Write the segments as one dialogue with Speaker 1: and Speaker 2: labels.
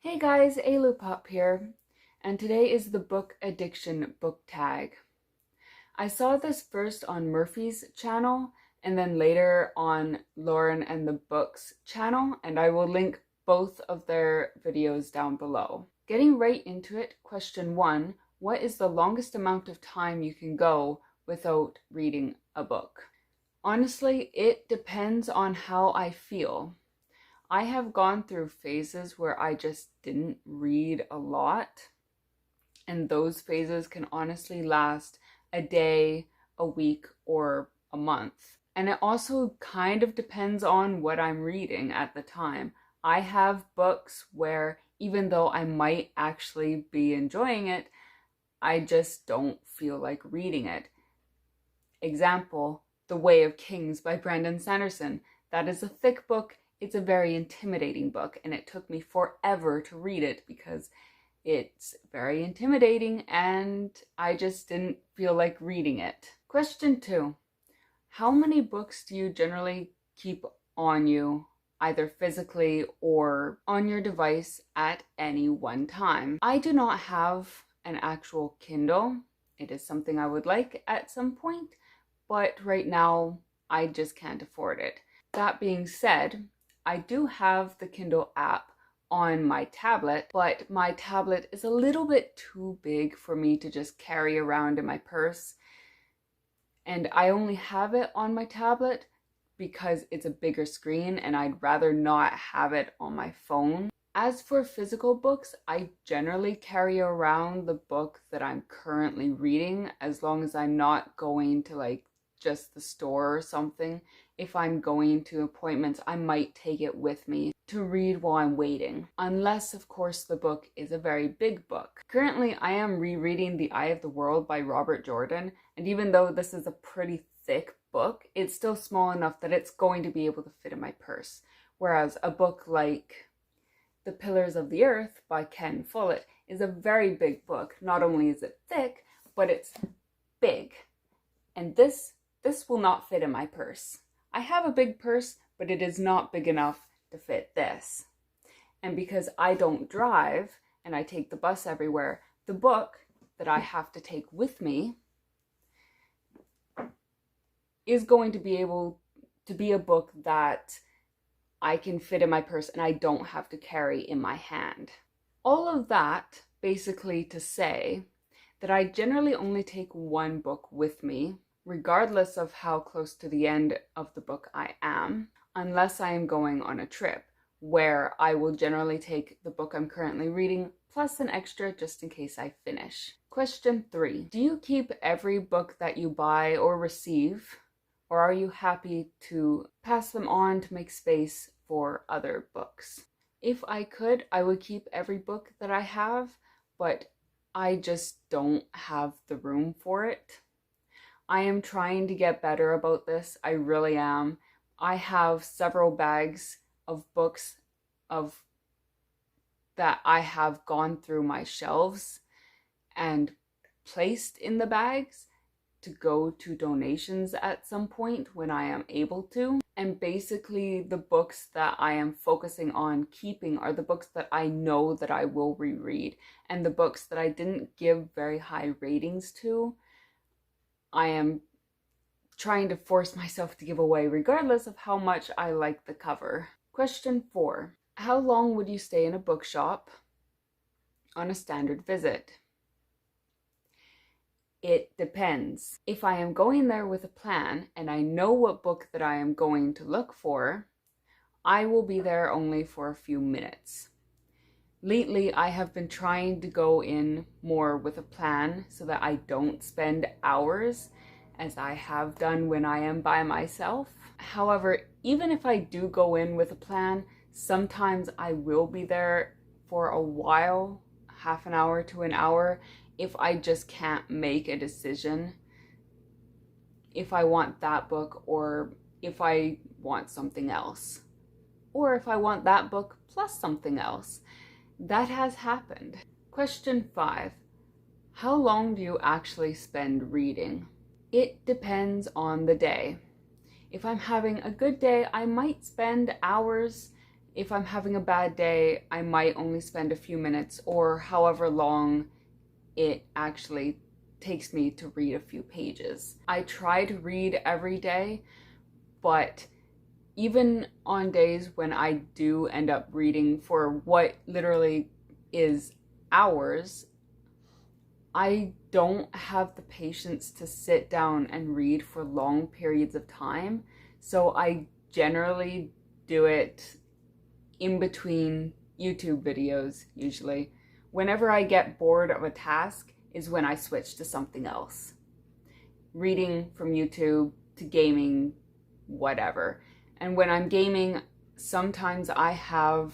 Speaker 1: Hey guys, Ailoupup here, and today is the book addiction book tag. I saw this first on Murphy's channel and then later on Lauren and the Books channel, and I will link both of their videos down below. Getting right into it, question 1, what is the longest amount of time you can go without reading a book? Honestly, it depends on how I feel. I have gone through phases where I just didn't read a lot, and those phases can honestly last a day, a week, or a month. And it also kind of depends on what I'm reading at the time. I have books where even though I might actually be enjoying it, I just don't feel like reading it. Example, The Way of Kings by Brandon Sanderson. That is a thick book. It's a very intimidating book, and it took me forever to read it because it's very intimidating and I just didn't feel like reading it. Question 2. How many books do you generally keep on you, either physically or on your device at any one time? I do not have an actual Kindle. It is something I would like at some point, but right now I just can't afford it. That being said, I do have the Kindle app on my tablet, but my tablet is a little bit too big for me to just carry around in my purse. And I only have it on my tablet because it's a bigger screen and I'd rather not have it on my phone. As for physical books, I generally carry around the book that I'm currently reading as long as I'm not going to just the store or something. If I'm going to appointments, I might take it with me to read while I'm waiting. Unless, of course, the book is a very big book. Currently, I am rereading The Eye of the World by Robert Jordan, and even though this is a pretty thick book, it's still small enough that it's going to be able to fit in my purse. Whereas a book like The Pillars of the Earth by Ken Follett is a very big book. Not only is it thick, but it's big. And this will not fit in my purse. I have a big purse, but it is not big enough to fit this. And because I don't drive and I take the bus everywhere, the book that I have to take with me is going to be able to be a book that I can fit in my purse and I don't have to carry in my hand. All of that basically to say that I generally only take one book with me, regardless of how close to the end of the book I am, unless I am going on a trip, where I will generally take the book I'm currently reading, plus an extra just in case I finish. Question 3. Do you keep every book that you buy or receive, or are you happy to pass them on to make space for other books? If I could, I would keep every book that I have, but I just don't have the room for it. I am trying to get better about this. I really am. I have several bags of books that I have gone through my shelves and placed in the bags to go to donations at some point when I am able to. And basically the books that I am focusing on keeping are the books that I know that I will reread, and the books that I didn't give very high ratings to, I am trying to force myself to give away regardless of how much I like the cover. Question 4. How long would you stay in a bookshop on a standard visit? It depends. If I am going there with a plan and I know what book that I am going to look for, I will be there only for a few minutes. Lately, I have been trying to go in more with a plan so that I don't spend hours as I have done when I am by myself. However, even if I do go in with a plan, sometimes I will be there for a while, half an hour to an hour, if I just can't make a decision if I want that book or if I want something else, or if I want that book plus something else. That has happened. Question 5. How long do you actually spend reading? It depends on the day. If I'm having a good day, I might spend hours if I'm having a bad day, I might only spend a few minutes or however long it actually takes me to read a few pages. I try to read every day, but even on days when I do end up reading for what literally is hours, I don't have the patience to sit down and read for long periods of time. So I generally do it in between YouTube videos, usually. Whenever I get bored of a task is when I switch to something else. Reading from YouTube to gaming, whatever. And when I'm gaming, sometimes I have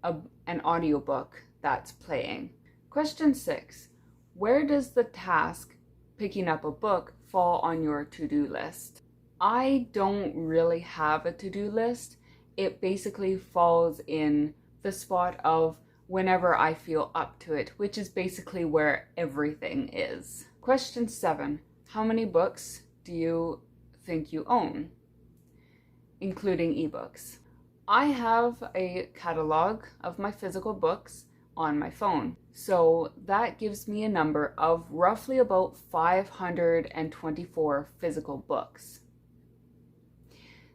Speaker 1: an audiobook that's playing. Question 6. Where does the task picking up a book fall on your to-do list? I don't really have a to-do list. It basically falls in the spot of whenever I feel up to it, which is basically where everything is. Question 7. How many books do you think you own, including ebooks? I have a catalog of my physical books on my phone. So that gives me a number of roughly about 524 physical books.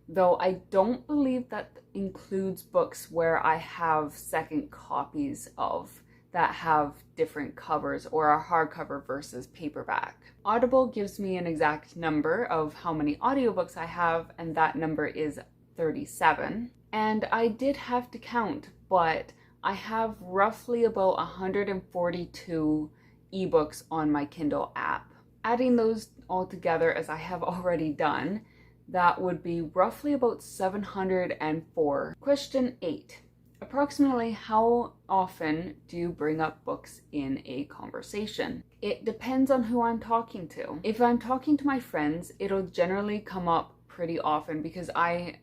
Speaker 1: Though I don't believe that includes books where I have second copies of that have different covers or a hardcover versus paperback. Audible gives me an exact number of how many audiobooks I have, and that number is 37. And I did have to count, but I have roughly about 142 ebooks on my Kindle app. Adding those all together, as I have already done, that would be roughly about 704. Question 8. Approximately how often do you bring up books in a conversation? It depends on who I'm talking to. If I'm talking to my friends, it'll generally come up pretty often because I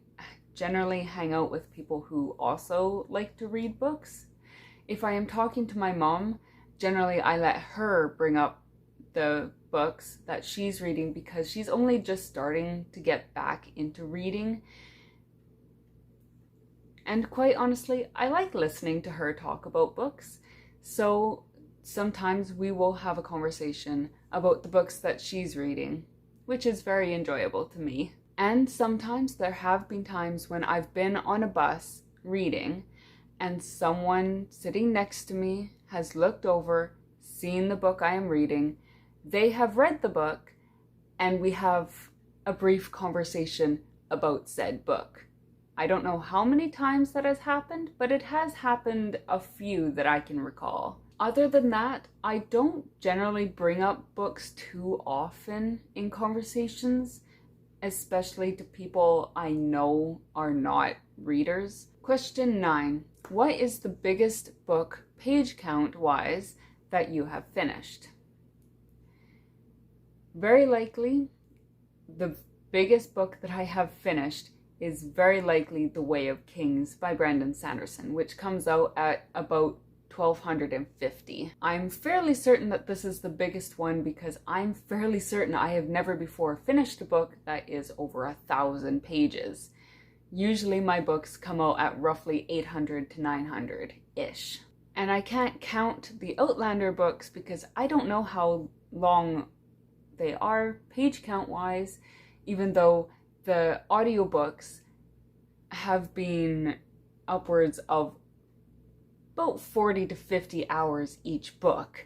Speaker 1: generally hang out with people who also like to read books. If I am talking to my mom, generally I let her bring up the books that she's reading because she's only just starting to get back into reading. And quite honestly, I like listening to her talk about books. So sometimes we will have a conversation about the books that she's reading, which is very enjoyable to me. And sometimes there have been times when I've been on a bus reading and someone sitting next to me has looked over, seen the book I am reading, they have read the book, and we have a brief conversation about said book. I don't know how many times that has happened, but it has happened a few that I can recall. Other than that, I don't generally bring up books too often in conversations, especially to people I know are not readers. Question 9. What is the biggest book page count wise that you have finished? Very likely, the biggest book that I have finished is very likely The Way of Kings by Brandon Sanderson, which comes out at about 1,250. I'm fairly certain that this is the biggest one because I'm fairly certain I have never before finished a book that is over 1,000 pages. Usually my books come out at roughly 800 to 900-ish. And I can't count the Outlander books because I don't know how long they are page count wise, even though the audiobooks have been upwards of about 40 to 50 hours each book,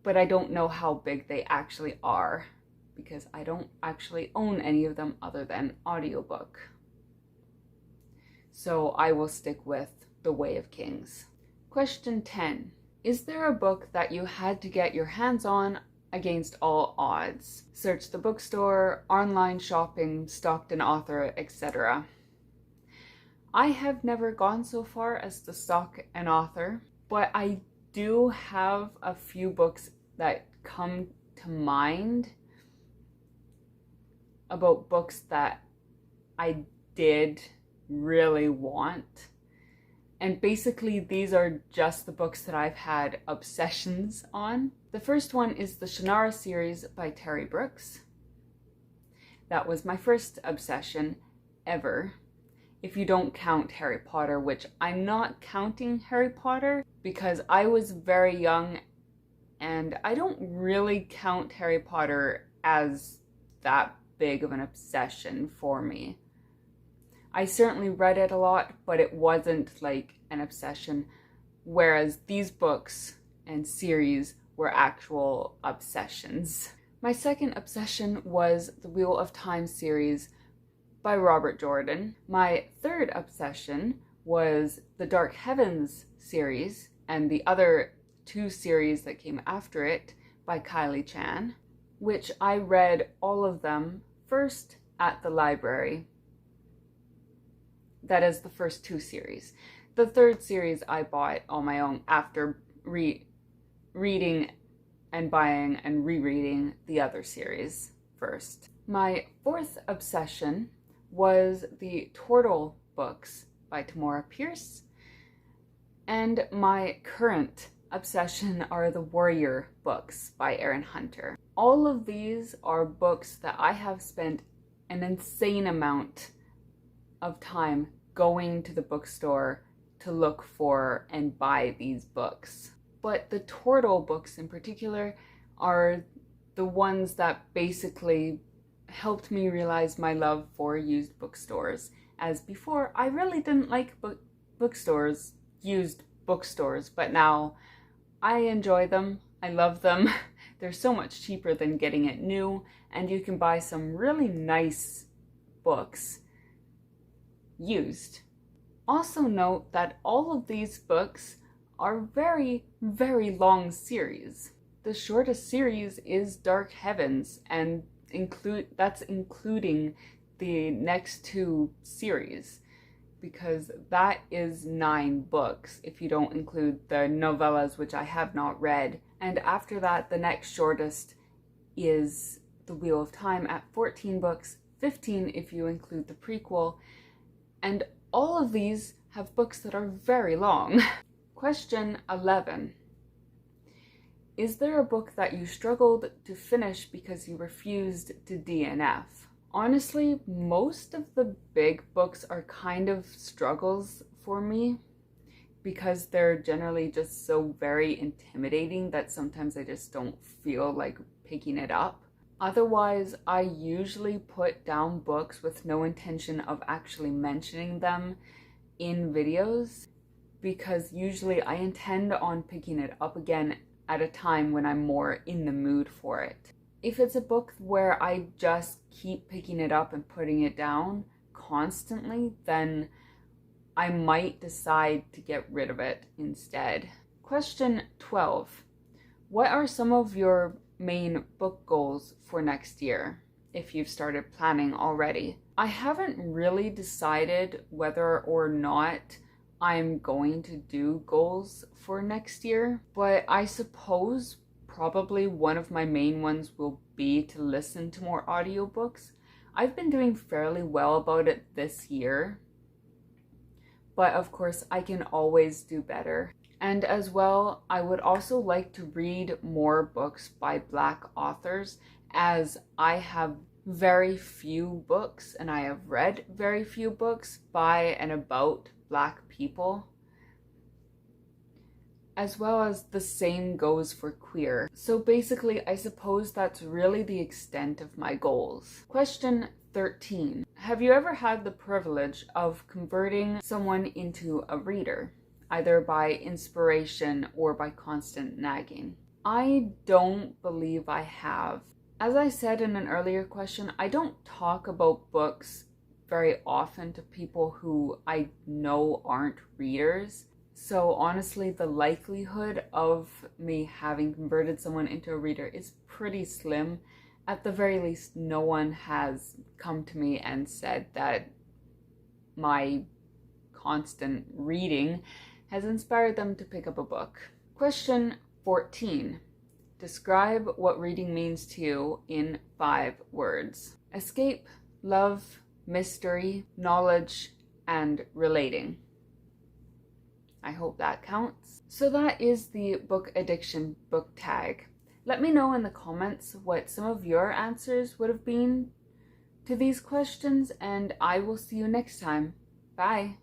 Speaker 1: but I don't know how big they actually are because I don't actually own any of them other than audiobook. So I will stick with The Way of Kings. Question 10. Is there a book that you had to get your hands on against all odds? Search the bookstore, online shopping, stalked an author, etc. I have never gone so far as to stalk an author, but I do have a few books that come to mind about books that I did really want. And basically these are just the books that I've had obsessions on. The first one is the Shannara series by Terry Brooks. That was my first obsession ever. if you don't count Harry Potter, which I'm not counting Harry Potter because I was very young and I don't really count Harry Potter as that big of an obsession for me. I certainly read it a lot, but it wasn't like an obsession, whereas these books and series were actual obsessions. My second obsession was the Wheel of Time series by Robert Jordan. My third obsession was the Dark Heavens series and the other two series that came after it by Kylie Chan, which I read all of them first at the library. That is the first two series. The third series I bought on my own after reading and buying and rereading the other series first. My fourth obsession was the Turtle books by Tamora Pierce, and my current obsession are the Warrior books by Erin Hunter. All of these are books that I have spent an insane amount of time going to the bookstore to look for and buy these books. But the Turtle books in particular are the ones that basically helped me realize my love for used bookstores. As before, I really didn't like bookstores, used bookstores, but now I enjoy them. I love them. They're so much cheaper than getting it new, and you can buy some really nice books used. Also note that all of these books are very, very long series. The shortest series is Dark Heavens, and that's including the next two series, because that is 9 books if you don't include the novellas, which I have not read. And after that, the next shortest is The Wheel of Time at 14 books, 15 if you include the prequel, and all of these have books that are very long. Question 11. Is there a book that you struggled to finish because you refused to DNF? Honestly, most of the big books are kind of struggles for me because they're generally just so very intimidating that sometimes I just don't feel like picking it up. Otherwise, I usually put down books with no intention of actually mentioning them in videos, because usually I intend on picking it up again at a time when I'm more in the mood for it. If it's a book where I just keep picking it up and putting it down constantly, then I might decide to get rid of it instead. Question 12. What are some of your main book goals for next year, if you've started planning already? I haven't really decided whether or not I'm going to do goals for next year, but I suppose probably one of my main ones will be to listen to more audiobooks. I've been doing fairly well about it this year, but of course I can always do better. And as well, I would also like to read more books by Black authors, as I have very few books and I have read very few books by and about Black people. As well as the same goes for queer. So basically, I suppose that's really the extent of my goals. Question 13. Have you ever had the privilege of converting someone into a reader, either by inspiration or by constant nagging? I don't believe I have. As I said in an earlier question, I don't talk about books very often to people who I know aren't readers. So honestly, the likelihood of me having converted someone into a reader is pretty slim. At the very least, no one has come to me and said that my constant reading has inspired them to pick up a book. Question 14. Describe what reading means to you in 5 words. Escape, love, mystery, knowledge, and relating. I hope that counts. So that is the book addiction book tag. Let me know in the comments what some of your answers would have been to these questions, and I will see you next time. Bye.